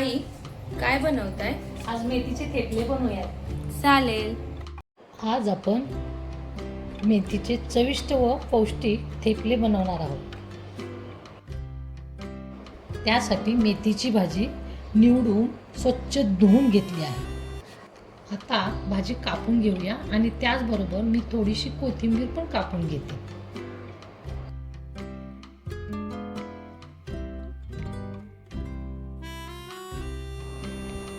आई काय बनवताय? आज मेथीचे थेपले बनवूयात. चालेल. आज आपण मेथीचे चविष्ट व पौष्टिक थेपले बनवणार आहोत. त्यासाठी मेथीची भाजी निवडून स्वच्छ धुवून घेतली आहे. आता भाजी कापून घेऊया आणि त्याचबरोबर मी थोडीशी कोथिंबीर पण कापून घेते.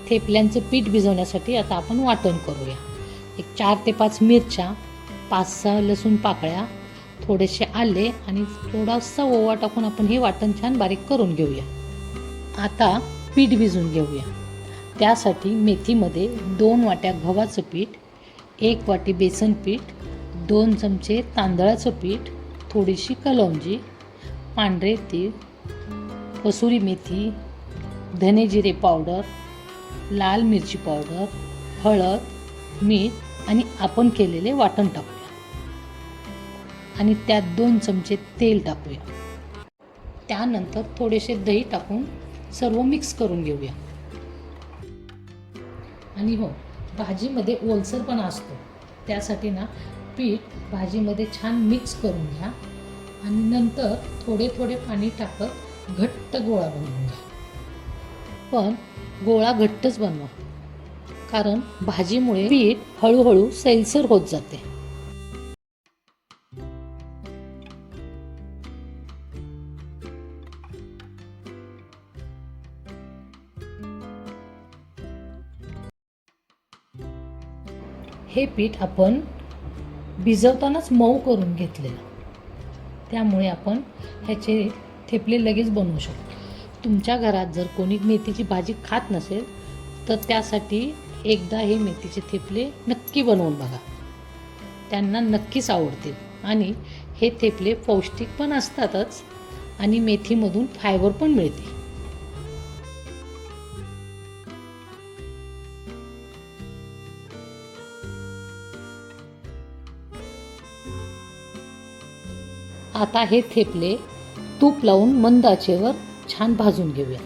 थेपल्यांचे पीठ भिजवण्यासाठी आता आपण वाटण करूया. 4 ते 5 मिरच्या, 5-6 लसूण पाकळ्या, थोडेसे आले आणि थोडासा ओवा टाकून आपण हे वाटण छान बारीक करून घेऊया. आता पीठ भिजवून घेऊया. त्यासाठी मेथीमध्ये 2 वाट्या गव्हाचं पीठ, 1 वाटी बेसन पीठ, 2 चमचे तांदळाचं पीठ, थोडीशी कलौंजी, पांढरे तीळ, कसुरी मेथी, धने जिरे पावडर, लाल मिरची पावडर, हळद, मीठ आणि आपण केलेले वाटण टाकूया आणि त्यात 2 चमचे तेल टाकूया. त्यानंतर थोडेसे दही टाकून सर्व मिक्स करून घेऊया. आणि हो, भाजीमध्ये ओलसरपणा असतो, त्यासाठी ना पीठ भाजीमध्ये छान मिक्स करून घ्या आणि नंतर थोडे थोडे पाणी टाकत घट्ट गोळा बनवून घ्या. पण गोळा घट्टच बनवा, कारण भाजीमुळे पीठ हळूहळू सैलसर होत जाते. हे पीठ आपण भिजवतानाच मऊ करून घेतलेलं, त्यामुळे आपण ह्याचे थेपले लगेच बनवू शकतो. तुमच्या घरात जर कोणी मेथीची भाजी खात नसेल तर त्यासाठी एकदा हे मेथीचे थेपले नक्की बनवून बघा. त्यांना नक्कीच आवडतील. आणि हे थेपले पौष्टिक पण असतातच आणि मेथीमधून फायबर पण मिळते. आता हे थेपले तूप लावून मंद आचेवर छान भाजून घेऊया.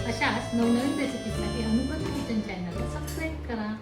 अशाच नवनवीन रेसिपीसाठी अनुपम किचन चॅनलला सबस्क्राईब करा.